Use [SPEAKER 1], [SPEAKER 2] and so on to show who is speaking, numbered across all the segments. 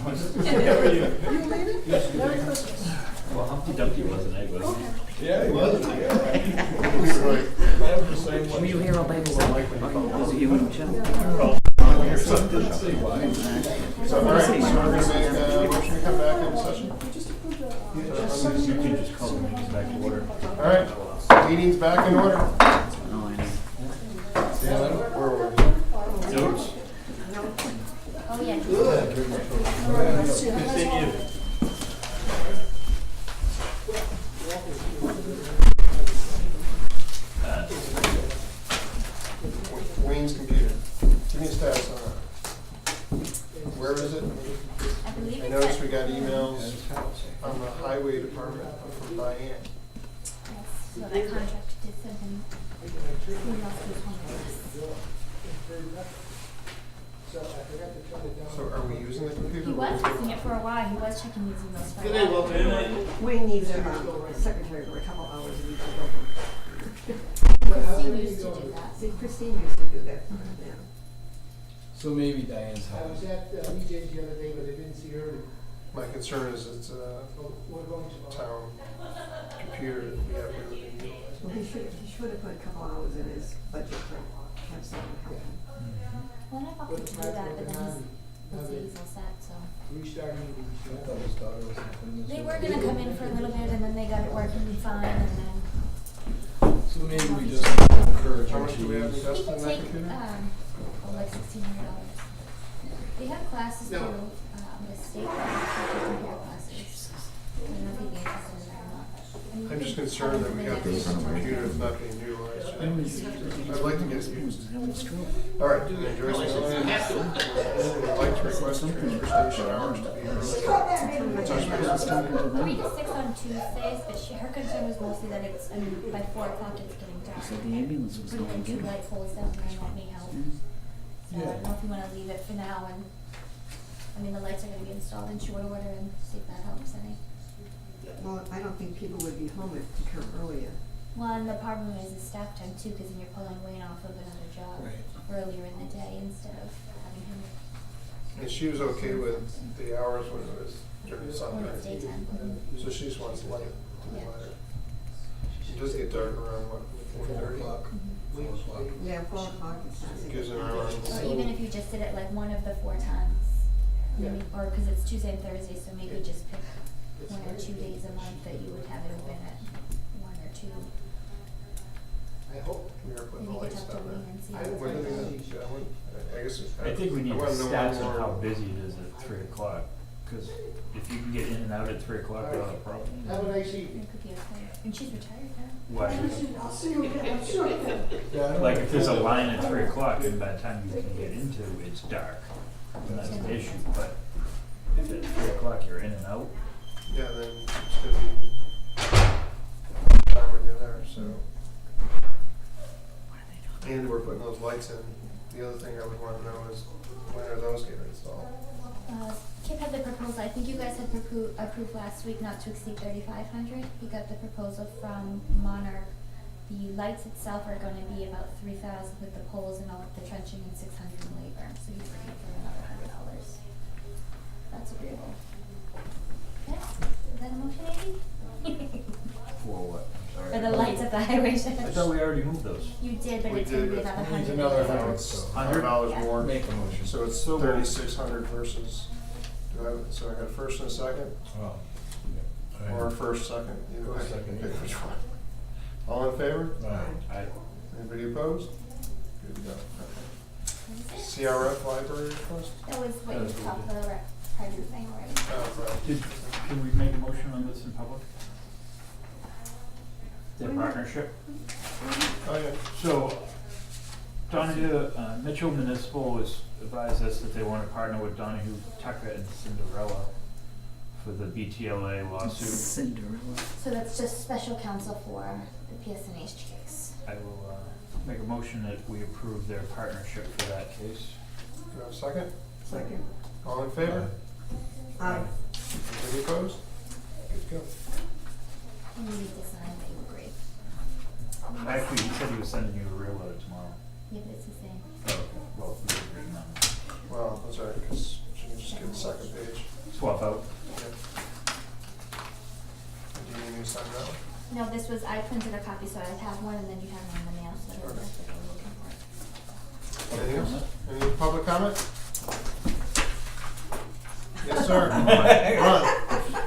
[SPEAKER 1] How are you?
[SPEAKER 2] You made it?
[SPEAKER 1] Yes,
[SPEAKER 2] Merry Christmas.
[SPEAKER 1] Well, Humpty Dumpty wasn't, eh? Was he?
[SPEAKER 3] Yeah, he was.
[SPEAKER 4] Were you here all by yourself? Or was it you and Michelle?
[SPEAKER 3] So, all right, so we're gonna make a motion to come back into session.
[SPEAKER 1] You can just call the meetings back to order.
[SPEAKER 3] All right, meeting's back in order.
[SPEAKER 4] Oh, I know.
[SPEAKER 3] Where were we?
[SPEAKER 1] Notes?
[SPEAKER 5] Oh, yeah.
[SPEAKER 1] Good seeing you.
[SPEAKER 3] Wayne's computer. Give me a status on that. Where is it?
[SPEAKER 5] I believe
[SPEAKER 3] I
[SPEAKER 5] it's
[SPEAKER 3] noticed
[SPEAKER 5] at-
[SPEAKER 3] we got emails from the highway department from Diane.
[SPEAKER 5] Yes, so that contract did send him emails to his home address.
[SPEAKER 3] So are we using the computer?
[SPEAKER 5] He was using it for a while, he was checking his emails for a while.
[SPEAKER 2] Wayne needs a secretary for a couple hours a week to go.
[SPEAKER 5] Christine used to do that.
[SPEAKER 2] See, Christine used to do that. Yeah.
[SPEAKER 6] So maybe Diane's
[SPEAKER 7] I was
[SPEAKER 6] house.
[SPEAKER 7] at EJ's the other day, but I didn't see her.
[SPEAKER 3] My concern is it's a
[SPEAKER 7] We're going to.
[SPEAKER 3] town computer that we have really been using.
[SPEAKER 2] Well, he should have put a couple hours in his budget to have someone help him.
[SPEAKER 5] Well, I've offered to do that, but then he's all set, so.
[SPEAKER 7] Restarting the
[SPEAKER 6] I thought his daughter was putting this.
[SPEAKER 5] They were gonna come in for a little bit and then they got it working fine and then.
[SPEAKER 6] So maybe we just encourage
[SPEAKER 3] How
[SPEAKER 6] her
[SPEAKER 3] much
[SPEAKER 6] to
[SPEAKER 3] do we have
[SPEAKER 6] use.
[SPEAKER 5] We
[SPEAKER 3] invested
[SPEAKER 5] could
[SPEAKER 3] in that
[SPEAKER 5] take,
[SPEAKER 3] computer?
[SPEAKER 5] like $1,600. They have classes
[SPEAKER 7] No.
[SPEAKER 5] through, the state, computer classes. I don't know if you'd be interested in that or not. And you
[SPEAKER 3] I'm just
[SPEAKER 5] can
[SPEAKER 3] concerned that we
[SPEAKER 5] come
[SPEAKER 3] got
[SPEAKER 5] in
[SPEAKER 3] this
[SPEAKER 5] and
[SPEAKER 3] computer that's not being utilized. I'd like to get it used.
[SPEAKER 4] Having a stroke.
[SPEAKER 3] All right, and then Joyce would like to request the transfer station hours to be early. Touch base.
[SPEAKER 5] We did 6 on Tuesdays, but her concern was mostly that it's, by 4 o'clock it's getting dark.
[SPEAKER 4] So the ambulance was
[SPEAKER 5] Putting
[SPEAKER 4] going to
[SPEAKER 5] in
[SPEAKER 4] get
[SPEAKER 5] 2
[SPEAKER 4] her.
[SPEAKER 5] light poles down there and let me help. So I don't know if you wanna leave it for now and, the lights are gonna be installed in short order and see if that helps any.
[SPEAKER 2] Well, I don't think people would be home if to come earlier.
[SPEAKER 5] Well, and the problem is the staff time too, cause then you're pulling Wayne off of another job
[SPEAKER 6] Right.
[SPEAKER 5] earlier in the day instead of having him
[SPEAKER 3] And she was okay with the hours when it was during the
[SPEAKER 5] when
[SPEAKER 3] summer.
[SPEAKER 5] it's daytime.
[SPEAKER 3] So she just wants light to the
[SPEAKER 5] Yeah.
[SPEAKER 3] lighter. It does get dark around, what, 4:30?
[SPEAKER 6] 4 o'clock. 4 o'clock.
[SPEAKER 2] Yeah, 4 o'clock is not.
[SPEAKER 3] Gives an hour.
[SPEAKER 5] Or even if you just did it like one of the 4 times, maybe, or cause it's Tuesday and Thursday, so maybe just pick 1 or 2 days a month that you would have it open at 1 or 2.
[SPEAKER 7] I hope.
[SPEAKER 3] We are putting the
[SPEAKER 5] Maybe you could
[SPEAKER 3] lights
[SPEAKER 5] talk to
[SPEAKER 3] down
[SPEAKER 5] Wayne
[SPEAKER 3] there.
[SPEAKER 5] and see
[SPEAKER 7] I
[SPEAKER 5] what's
[SPEAKER 7] would
[SPEAKER 3] When do
[SPEAKER 5] going
[SPEAKER 3] they,
[SPEAKER 5] on.
[SPEAKER 3] I guess.
[SPEAKER 1] I think we need
[SPEAKER 3] wanna
[SPEAKER 1] the
[SPEAKER 3] know
[SPEAKER 1] stats
[SPEAKER 3] more.
[SPEAKER 1] on how busy it is at 3 o'clock, cause if you can get in and out at 3 o'clock without a problem.
[SPEAKER 7] Have a nice evening.
[SPEAKER 5] It could be okay. And she's retired now.
[SPEAKER 1] Why?
[SPEAKER 2] I'll see you again, I'm sure.
[SPEAKER 1] Like if there's a line at 3 o'clock and by the time you can get into, it's dark, then that's an issue, but if at 3 o'clock you're in and out,
[SPEAKER 3] Yeah, then it's gonna be time when you're there, so. And we're putting those lights in. The other thing I would wanna know is when are those getting installed?
[SPEAKER 5] Kip had the proposal, I think you guys had approved last week not to exceed 3,500. He got the proposal from Monarch. The lights itself are gonna be about 3,000 with the poles and all of the trenching and 600 in labor, so he's looking for another $100. That's agreeable. Okay, is that a motion, Amy?
[SPEAKER 1] for what? I'm
[SPEAKER 5] For
[SPEAKER 1] sorry.
[SPEAKER 5] the lights at the highway.
[SPEAKER 1] I thought we already moved those.
[SPEAKER 5] You did, but
[SPEAKER 3] We
[SPEAKER 5] it's gonna
[SPEAKER 3] did,
[SPEAKER 5] be
[SPEAKER 3] but
[SPEAKER 5] another
[SPEAKER 6] it
[SPEAKER 5] 100.
[SPEAKER 6] needs another
[SPEAKER 3] Now
[SPEAKER 6] 100.
[SPEAKER 3] it's
[SPEAKER 1] $100?
[SPEAKER 3] $100 more.
[SPEAKER 6] Make a motion.
[SPEAKER 3] So it's 3,600 versus, so I got a first and a second,
[SPEAKER 6] Oh.
[SPEAKER 3] or a first, second, either way,
[SPEAKER 6] First, second,
[SPEAKER 3] pick
[SPEAKER 6] yeah.
[SPEAKER 3] which one. All in favor?
[SPEAKER 6] Right.
[SPEAKER 3] Anybody opposed? Good to go. Okay. CRF library request?
[SPEAKER 5] That was what you talked about, right, private thing, right?
[SPEAKER 1] Did, can we make a motion on this in public? Their partnership?
[SPEAKER 3] Oh, yeah.
[SPEAKER 1] So, Donahue, Mitchell Municipal has advised us that they want to partner with Donahue, Tucker, and Cinderella for the BTLA lawsuit.
[SPEAKER 4] Cinderella.
[SPEAKER 5] So that's just special counsel for the PSNH case.
[SPEAKER 1] I will make a motion that we approve their partnership for that case.
[SPEAKER 3] Do I have a second?
[SPEAKER 2] Second.
[SPEAKER 3] All in favor?
[SPEAKER 2] Aye.
[SPEAKER 3] Anybody opposed? Good to go.
[SPEAKER 5] And you need to sign, they were great.
[SPEAKER 1] Actually, he said he was sending you a real letter tomorrow.
[SPEAKER 5] Yeah, but it's the same.
[SPEAKER 1] Oh, okay. Well, we agreed on that.
[SPEAKER 3] Well, that's all right, because she can just get the second page.
[SPEAKER 1] swap out.
[SPEAKER 3] Do you need me to sign that one?
[SPEAKER 5] No, this was, I printed a copy, so I have one, and then you have one in the mail, so that's what we're looking for.
[SPEAKER 3] Anything else? Any public comment? Yes, sir. Ron.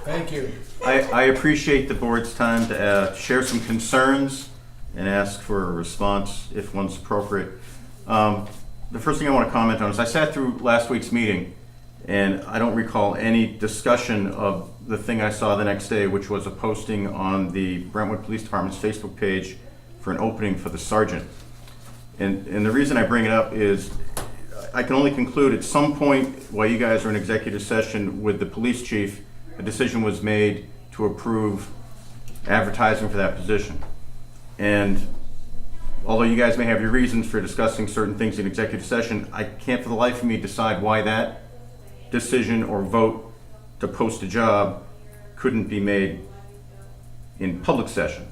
[SPEAKER 6] Thank you.
[SPEAKER 8] I appreciate the board's time to share some concerns and ask for a response if one's appropriate. The first thing I want to comment on is I sat through last week's meeting and I don't recall any discussion of the thing I saw the next day, which was a posting on the Brentwood Police Department's Facebook page for an opening for the sergeant. And the reason I bring it up is I can only conclude at some point while you guys are in executive session with the police chief, a decision was made to approve advertising for that position. And although you guys may have your reasons for discussing certain things in executive session, I can't for the life of me decide why that decision or vote to post a job couldn't be made in public session.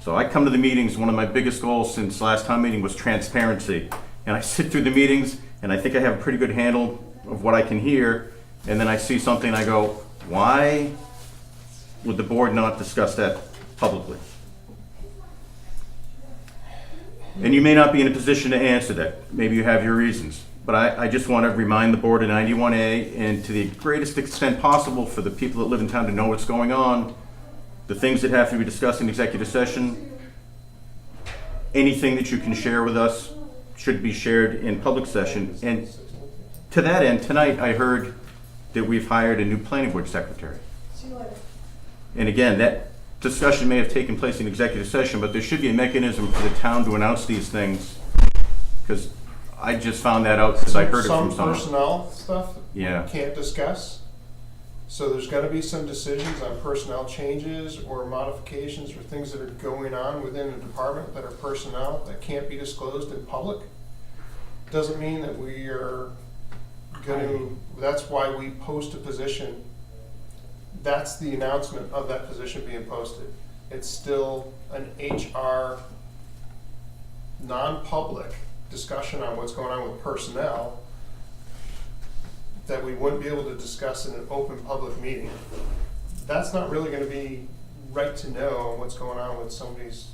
[SPEAKER 8] So I come to the meetings, one of my biggest goals since last time meeting was transparency. And I sit through the meetings and I think I have a pretty good handle of what I can hear, and then I see something and I go, why would the board not discuss that publicly? And you may not be in a position to answer that. Maybe you have your reasons. But I just want to remind the board of 91A, and to the greatest extent possible for the people that live in town to know what's going on, the things that have to be discussed in executive session, anything that you can share with us should be shared in public session. And to that end, tonight I heard that we've hired a new planning board secretary. And again, that discussion may have taken place in executive session, but there should be a mechanism for the town to announce these things, because I just found that out because I heard it from
[SPEAKER 3] Some
[SPEAKER 8] someone.
[SPEAKER 3] personnel stuff
[SPEAKER 8] Yeah.
[SPEAKER 3] we can't discuss. So there's gonna be some decisions on personnel changes or modifications or things that are going on within a department that are personnel that can't be disclosed in public. Doesn't mean that we are gonna, that's why we post a position. That's the announcement of that position being posted. It's still an HR non-public discussion on what's going on with personnel that we wouldn't be able to discuss in an open public meeting. That's not really gonna be right to know what's going on with somebody's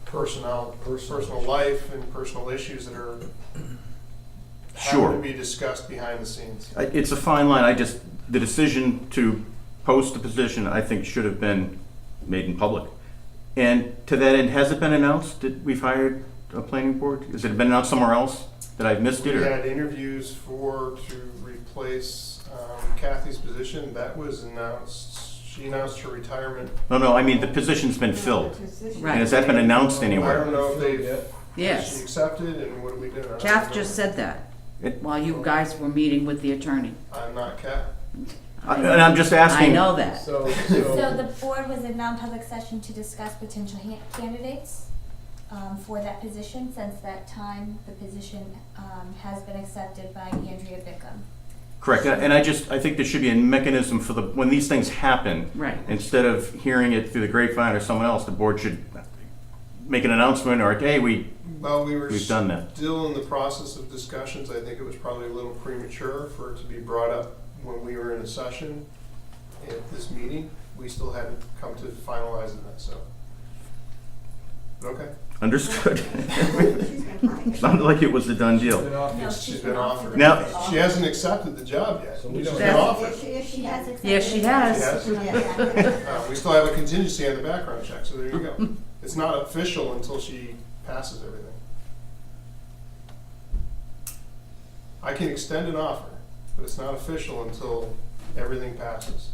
[SPEAKER 3] personal life and personal issues that are having
[SPEAKER 8] Sure.
[SPEAKER 3] to be discussed behind the scenes.
[SPEAKER 8] It's a fine line. The decision to post a position, I think, should have been made in public. And to that end, has it been announced that we've hired a planning board? Has it been announced somewhere else that I've missed it?
[SPEAKER 3] We
[SPEAKER 8] Or?
[SPEAKER 3] had interviews to replace Kathy's position. That was announced. She announced her retirement.
[SPEAKER 8] No, I mean the position's been filled. And
[SPEAKER 4] Right.
[SPEAKER 8] has that been announced
[SPEAKER 3] I
[SPEAKER 8] anywhere?
[SPEAKER 3] don't know if they've, she
[SPEAKER 4] Yes.
[SPEAKER 3] accepted, and what do we do? I don't
[SPEAKER 4] Kath
[SPEAKER 3] know.
[SPEAKER 4] just said that
[SPEAKER 8] It-
[SPEAKER 4] while you guys were meeting with the attorney.
[SPEAKER 3] I'm not Kath.
[SPEAKER 8] And I'm just asking.
[SPEAKER 4] I know that.
[SPEAKER 5] So the board was in non-public session to discuss potential candidates for that position. Since that time, the position has been accepted by Andrea Bickham.
[SPEAKER 8] Correct, and I think there should be a mechanism for when these things happen.
[SPEAKER 4] Right.
[SPEAKER 8] Instead of hearing it through the grapevine or someone else, the board should make an announcement or, hey,
[SPEAKER 3] Well, we were
[SPEAKER 8] we've done that.
[SPEAKER 3] still in the process of discussions. I think it was probably a little premature for it to be brought up when we were in a session at this meeting. We still hadn't come to finalizing that, so. Okay.
[SPEAKER 8] Understood.
[SPEAKER 2] She's been fine.
[SPEAKER 8] Sounded like it was a done deal.
[SPEAKER 5] No,
[SPEAKER 3] She's been offered.
[SPEAKER 8] Now-
[SPEAKER 3] She hasn't accepted the job yet.
[SPEAKER 6] So we
[SPEAKER 3] She's
[SPEAKER 6] don't
[SPEAKER 3] been
[SPEAKER 4] have-
[SPEAKER 3] offered.
[SPEAKER 5] She has accepted.
[SPEAKER 4] Yes, she
[SPEAKER 3] She
[SPEAKER 4] has.
[SPEAKER 3] has?
[SPEAKER 2] Yeah.
[SPEAKER 3] We still have a contingency on the background check, so there you go. It's not official until she passes everything. I can extend an offer, but it's not official until everything passes.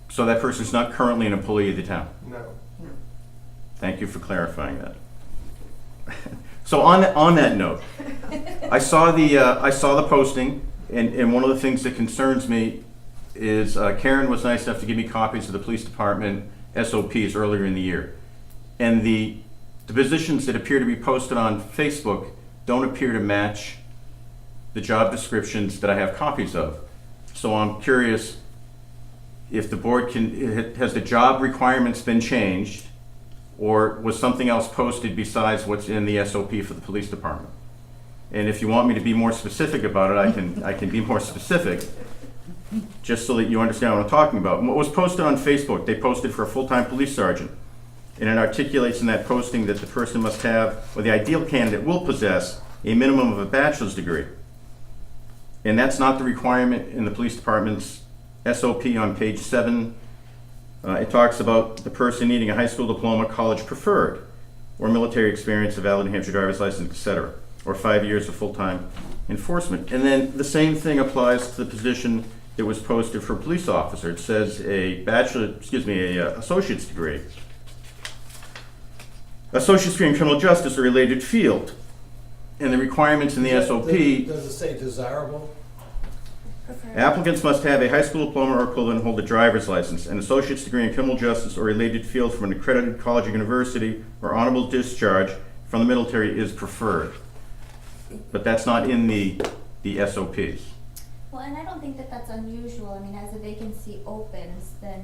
[SPEAKER 8] So that person's not currently an employee of the town.
[SPEAKER 3] No.
[SPEAKER 8] Thank you for clarifying that. So on that note, I saw the posting, and one of the things that concerns me is Karen was nice enough to give me copies of the police department SOPs earlier in the year, and the positions that appear to be posted on Facebook don't appear to match the job descriptions that I have copies of. So I'm curious if the board has the job requirements been changed, or was something else posted besides what's in the SOP for the police department? And if you want me to be more specific about it, I can be more specific, just so that you understand what I'm talking about. And what was posted on Facebook, they posted for a full-time police sergeant. And it articulates in that posting that the person must have, or the ideal candidate will possess, a minimum of a bachelor's degree. And that's not the requirement in the police department's SOP on page 7. It talks about the person needing a high school diploma, college preferred, or military experience, a valid New Hampshire driver's license, etc., or 5 years of full-time enforcement. And then the same thing applies to the position that was posted for police officer. It says a associate's degree. Associate's degree in criminal justice or related field. And the requirements in the SOP,
[SPEAKER 6] Does it say desirable?
[SPEAKER 8] applicants must have a high school diploma or equivalent and hold a driver's license. An associate's degree in criminal justice or related field from an accredited college or university or honorable discharge from the military is preferred. But that's not in the SOPs.
[SPEAKER 5] Well, and I don't think that that's unusual. I mean, as a vacancy opens, then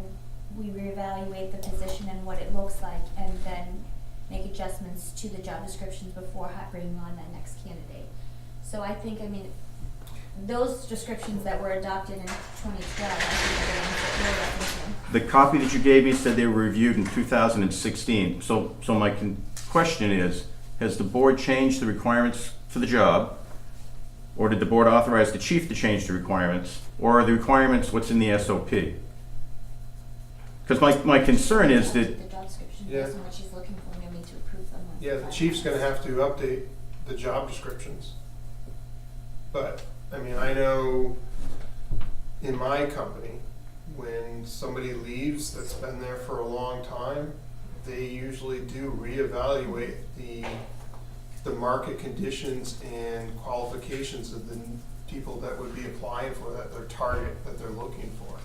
[SPEAKER 5] we reevaluate the position and what it looks like, and then make adjustments to the job descriptions before bringing on that next candidate. So I think, I mean, those descriptions that were adopted in 2012, I think are the ones that you're referencing.
[SPEAKER 8] The copy that you gave me said they were reviewed in 2016. So my question is, has the board changed the requirements for the job? Or did the board authorize the chief to change the requirements? Or are the requirements what's in the SOP? Because my concern is that,
[SPEAKER 5] The job description,
[SPEAKER 3] Yeah.
[SPEAKER 5] based on what she's looking for, we need to approve them.
[SPEAKER 3] Yeah, the chief's gonna have to update the job descriptions. But, I mean, I know in my company, when somebody leaves that's been there for a long time, they usually do reevaluate the market conditions and qualifications of the people that would be applying for that, their target that they're looking for.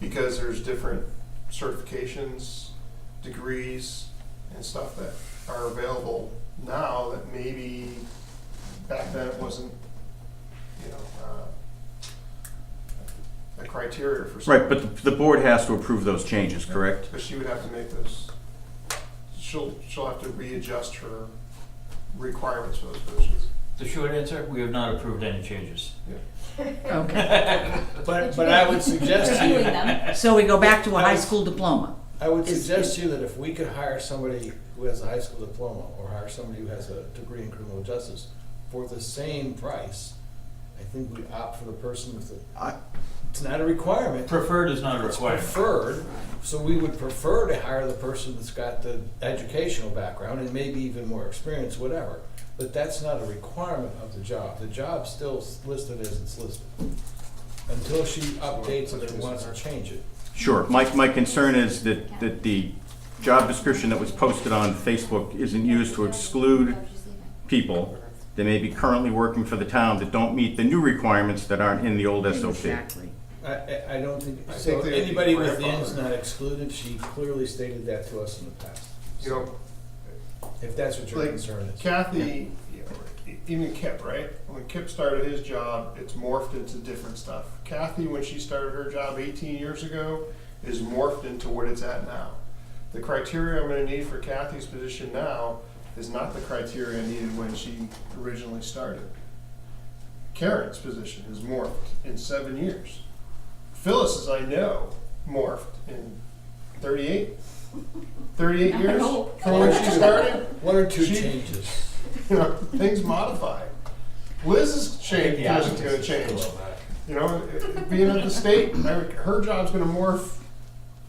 [SPEAKER 3] Because there's different certifications, degrees, and stuff that are available now that maybe back then it wasn't, a criteria for something.
[SPEAKER 8] right, but the board has to approve those changes, correct?
[SPEAKER 3] But she would have to make those, she'll have to readjust her requirements for those positions.
[SPEAKER 1] The short answer, we have not approved any changes.
[SPEAKER 4] Okay.
[SPEAKER 6] But I would suggest to
[SPEAKER 5] Reviewing
[SPEAKER 6] you,
[SPEAKER 5] them.
[SPEAKER 4] So we go back to a high school diploma.
[SPEAKER 6] I would
[SPEAKER 4] Is-
[SPEAKER 6] suggest to you that if we could hire somebody who has a high school diploma or hire somebody who has a degree in criminal justice for the same price, I think we opt for the person with the, it's not a requirement.
[SPEAKER 1] Preferred is not a
[SPEAKER 6] It's
[SPEAKER 1] requirement.
[SPEAKER 6] preferred, so we would prefer to hire the person that's got the educational background and maybe even more experience, whatever. But that's not a requirement of the job. The job's still listed as it's listed. Until she updates it and wants to change it.
[SPEAKER 8] Sure. My concern is that the job description that was posted on Facebook isn't used to exclude people that may be currently working for the town that don't meet the new requirements that aren't in the old SOP.
[SPEAKER 4] Exactly.
[SPEAKER 6] I don't think,
[SPEAKER 3] I
[SPEAKER 6] so
[SPEAKER 3] think they'd be
[SPEAKER 6] anybody within is
[SPEAKER 3] grandfathered.
[SPEAKER 6] not excluded. She clearly stated that to us in the past.
[SPEAKER 3] You know,
[SPEAKER 6] If that's what your
[SPEAKER 3] like
[SPEAKER 6] concern is.
[SPEAKER 3] Kathy, even Kip, right? When Kip started his job, it's morphed into different stuff. Kathy, when she started her job 18 years ago, is morphed into what it's at now. The criteria I'm gonna need for Kathy's position now is not the criteria I needed when she originally started. Karen's position has morphed in 7 years. Phyllis's, I know, morphed in 38 years from when she started.
[SPEAKER 6] One or two
[SPEAKER 3] She-
[SPEAKER 6] changes.
[SPEAKER 3] You know, things modify. Liz's position's gonna change. You know, being at the state, her job's gonna morph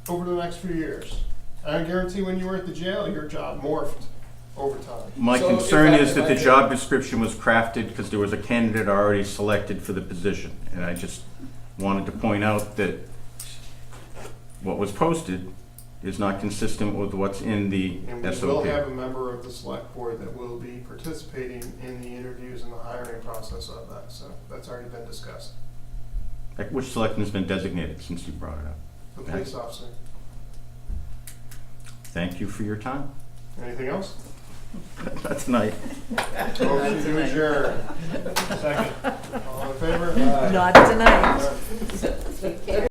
[SPEAKER 3] over the next few years. I guarantee when you were at the jail, your job morphed over time.
[SPEAKER 8] My
[SPEAKER 6] So
[SPEAKER 8] concern
[SPEAKER 6] if I-
[SPEAKER 8] is that
[SPEAKER 6] if
[SPEAKER 8] the
[SPEAKER 6] I could-
[SPEAKER 8] job description was crafted because there was a candidate already selected for the position. And I just wanted to point out that what was posted is not consistent with what's in the
[SPEAKER 3] And we will
[SPEAKER 8] SOP.
[SPEAKER 3] have a member of the select board that will be participating in the interviews and the hiring process of that, so that's already been discussed.
[SPEAKER 8] Which selectman has been designated since you brought it up?
[SPEAKER 3] The police officer.
[SPEAKER 8] Thank you for your time.
[SPEAKER 3] Anything else?
[SPEAKER 8] Not tonight.
[SPEAKER 3] Motion to adjourn. Second. All in favor?
[SPEAKER 4] Not tonight.
[SPEAKER 3] All right.